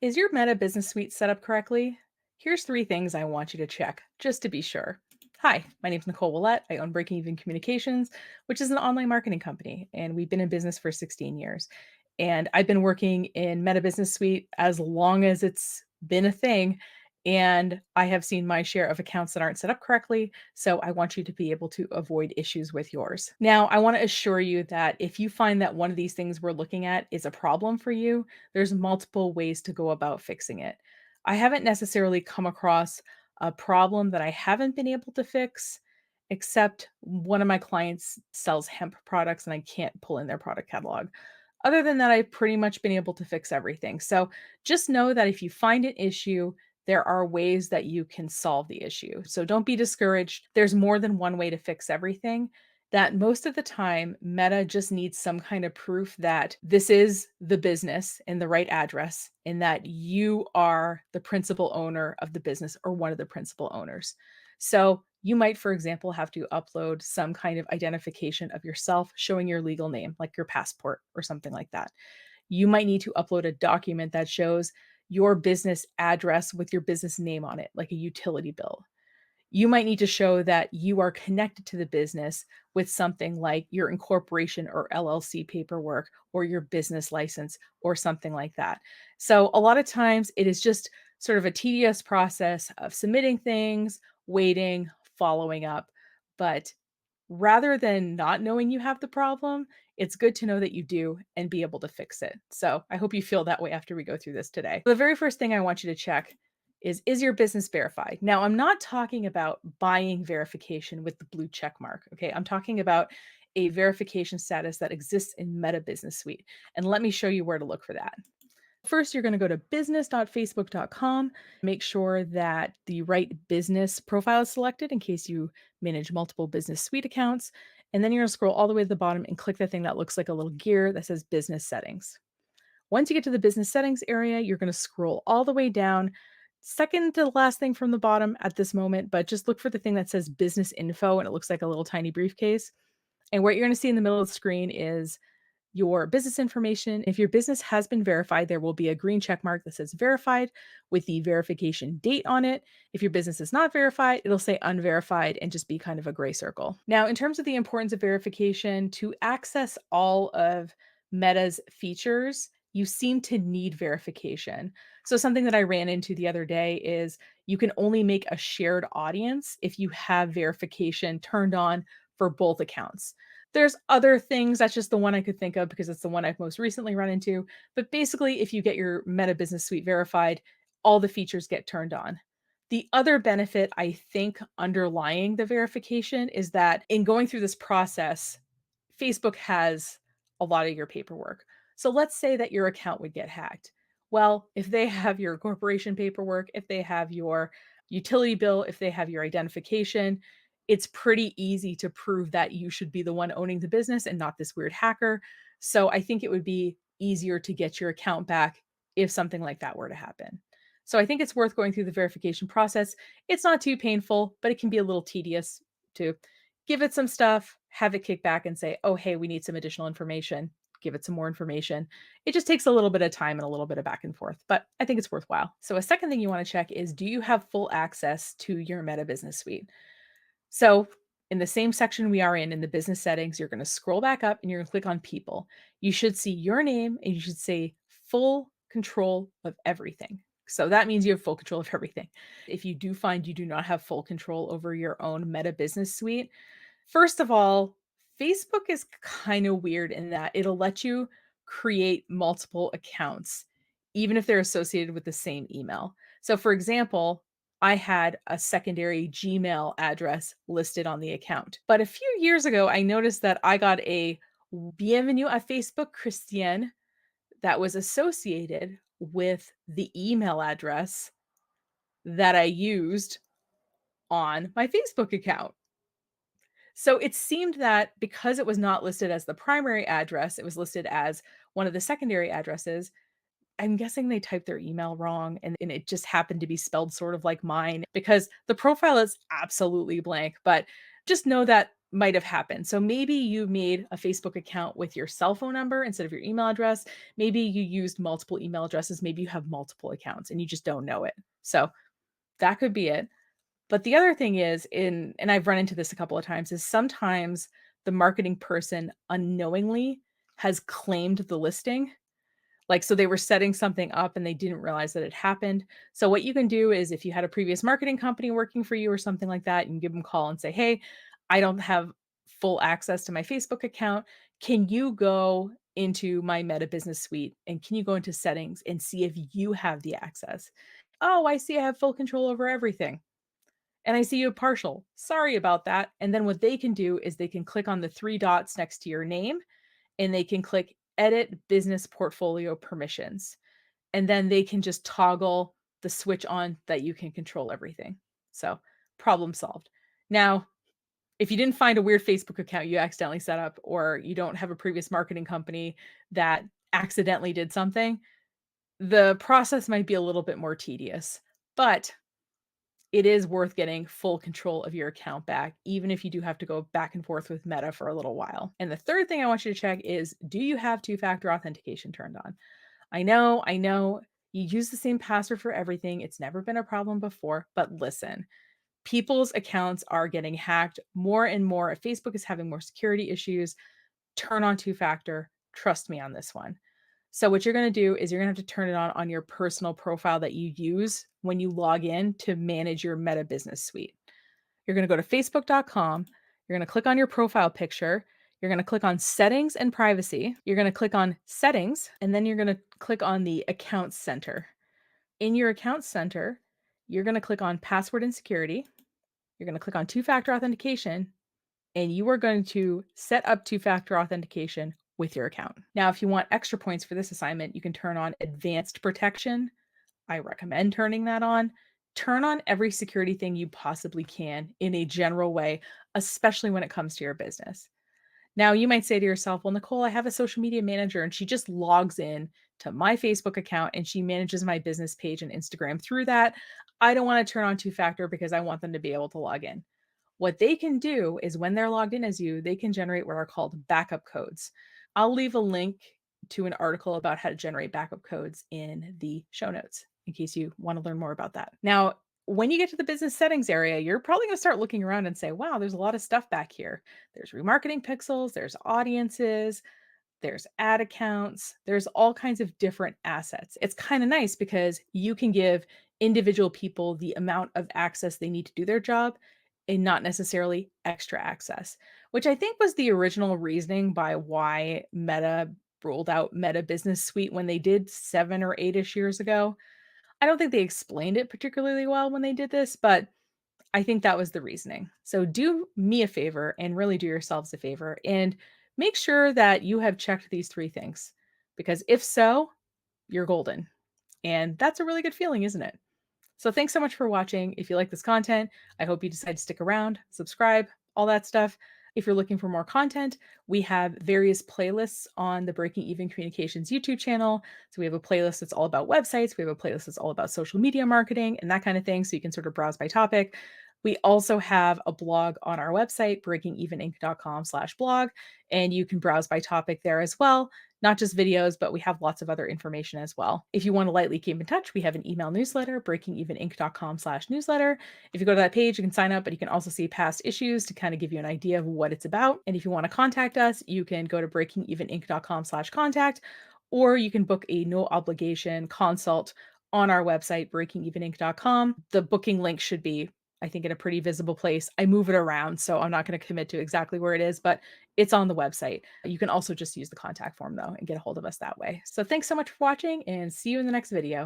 Is your Meta Business Suite set up correctly? Here's three things I want you to check, just to be sure. Hi, my name is Nicole Willette. I own Breaking Even Communications, which is an online marketing company, and we've been in business for 16 years. And I've been working in Meta Business Suite as long as it's been a thing. And I have seen my share of accounts that aren't set up correctly. So I want you to be able to avoid issues with yours. Now, I want to assure you that if you find that one of these things we're looking at is a problem for you, there's multiple ways to go about fixing it. I haven't necessarily come across a problem that I haven't been able to fix, except one of my clients sells hemp products and I can't pull in their product catalog. Other than that, I've pretty much been able to fix everything. So just know that if you find an issue, there are ways that you can solve the issue. So don't be discouraged. There's more than one way to fix everything. That most of the time, Meta just needs some kind of proof that this is the business and the right address, and that you are the principal owner of the business or one of the principal owners. So you might, for example, have to upload some kind of identification of yourself showing your legal name, like your passport or something like that. You might need to upload a document that shows your business address with your business name on it, like a utility bill. You might need to show that you are connected to the business with something like your incorporation or LLC paperwork or your business license or something like that. So, a lot of times it is just sort of a tedious process of submitting things, waiting, following up. But rather than not knowing you have the problem, it's good to know that you do and be able to fix it. So I hope you feel that way after we go through this today. The very first thing I want you to check is your business verified? Now, I'm not talking about buying verification with the blue check mark. Okay. I'm talking about a verification status that exists in Meta Business Suite. And let me show you where to look for that. First, you're going to go to business.facebook.com. Make sure that the right business profile is selected in case you manage multiple business suite accounts. And then you're going to scroll all the way to the bottom and click the thing that looks like a little gear that says business settings. Once you get to the business settings area, you're going to scroll all the way down, second to the last thing from the bottom at this moment, but just look for the thing that says business info and it looks like a little tiny briefcase. And what you're going to see in the middle of the screen is your business information. If your business has been verified, there will be a green check mark that says verified with the verification date on it. If your business is not verified, it'll say unverified and just be kind of a gray circle. Now, in terms of the importance of verification, to access all of Meta's features, you seem to need verification. So, something that I ran into the other day is you can only make a shared audience if you have verification turned on for both accounts. There's other things, that's just the one I could think of because it's the one I've most recently run into, but basically, if you get your Meta Business Suite verified, all the features get turned on. The other benefit I think underlying the verification is that in going through this process, Facebook has a lot of your paperwork. So let's say that your account would get hacked. Well, if they have your corporation paperwork, if they have your utility bill, if they have your identification, it's pretty easy to prove that you should be the one owning the business and not this weird hacker. So I think it would be easier to get your account back if something like that were to happen. So I think it's worth going through the verification process. It's not too painful, but it can be a little tedious to give it some stuff, have it kick back and say, "Oh, hey, we need some additional information." Give it some more information. It just takes a little bit of time and a little bit of back and forth, but I think it's worthwhile. So a second thing you want to check is, do you have full access to your Meta Business Suite? So in the same section we are in the business settings, you're going to scroll back up and you're going to click on people. You should see your name and you should say full control of everything. So that means you have full control of everything. If you do find you do not have full control over your own Meta Business Suite, first of all, Facebook is kind of weird in that it'll let you create multiple accounts, even if they're associated with the same email. So, for example, I had a secondary Gmail address listed on the account. But a few years ago, I noticed that I got a Bienvenue à Facebook Christian that was associated with the email address that I used on my Facebook account. So it seemed that because it was not listed as the primary address, it was listed as one of the secondary addresses. I'm guessing they typed their email wrong and it just happened to be spelled sort of like mine because the profile is absolutely blank. But just know that might have happened. So maybe you made a Facebook account with your cell phone number instead of your email address. Maybe you used multiple email addresses. Maybe you have multiple accounts and you just don't know it. So that could be it. But the other thing is and I've run into this a couple of times, is sometimes the marketing person unknowingly has claimed the listing. Like, so they were setting something up and they didn't realize that it happened. So what you can do is if you had a previous marketing company working for you or something like that, you can give them a call and say, "Hey, I don't have full access to my Facebook account. Can you go into my Meta Business Suite and can you go into settings and see if you have the access?" "Oh, I see I have full control over everything." "And I see you have partial. Sorry about that." And then what they can do is they can click on the 3 dots next to your name and they can click edit business portfolio permissions. And then they can just toggle the switch on that you can control everything. So, problem solved. Now, if you didn't find a weird Facebook account you accidentally set up, or you don't have a previous marketing company that accidentally did something, the process might be a little bit more tedious. But it is worth getting full control of your account back, even if you do have to go back and forth with Meta for a little while. And the third thing I want you to check is, do you have two-factor authentication turned on? I know, you use the same password for everything. It's never been a problem before, but listen, people's accounts are getting hacked more and more. If Facebook is having more security issues, turn on two-factor. Trust me on this one. So what you're going to do is you're going to have to turn it on your personal profile that you use when you log in to manage your Meta Business Suite. You're going to go to facebook.com. You're going to click on your profile picture. You're going to click on settings and privacy. You're going to click on settings, and then you're going to click on the account center. In your account center, you're going to click on password and security. You're going to click on two-factor authentication, and you are going to set up two-factor authentication with your account. Now, if you want extra points for this assignment, you can turn on advanced protection. I recommend turning that on. Turn on every security thing you possibly can in a general way, especially when it comes to your business. Now, you might say to yourself, "Well, Nicole, I have a social media manager and she just logs in to my Facebook account and she manages my business page and Instagram through that. I don't want to turn on two-factor because I want them to be able to log in." What they can do is when they're logged in as you, they can generate what are called backup codes. I'll leave a link to an article about how to generate backup codes in the show notes in case you want to learn more about that. Now, when you get to the business settings area, you're probably going to start looking around and say, "Wow, there's a lot of stuff back here. There's remarketing pixels, there's audiences, there's ad accounts, there's all kinds of different assets." It's kind of nice because you can give individual people the amount of access they need to do their job and not necessarily extra access, which I think was the original reasoning by why Meta rolled out Meta Business Suite when they did 7 or 8ish years ago. I don't think they explained it particularly well when they did this, but I think that was the reasoning. So do me a favor and really do yourselves a favor and make sure that you have checked these 3 things, because if so, you're golden. And that's a really good feeling, isn't it? So thanks so much for watching. If you like this content, I hope you decide to stick around, subscribe, all that stuff. If you're looking for more content, we have various playlists on the Breaking Even Communications YouTube channel. So we have a playlist that's all about websites. We have a playlist that's all about social media marketing and that kind of thing. So you can sort of browse by topic. We also have a blog on our website, breakingeveninc.com/blog, and you can browse by topic there as well. Not just videos, but we have lots of other information as well. If you want to lightly keep in touch, we have an email newsletter, breakingeveninc.com/newsletter. If you go to that page, you can sign up, but you can also see past issues to kind of give you an idea of what it's about. And if you want to contact us, you can go to breakingeveninc.com/contact, or you can book a no obligation consult on our website, breakingeveninc.com. The booking link should be, I think, in a pretty visible place. I move it around, so I'm not going to commit to exactly where it is, but it's on the website. You can also just use the contact form though and get a hold of us that way. So thanks so much for watching and see you in the next video.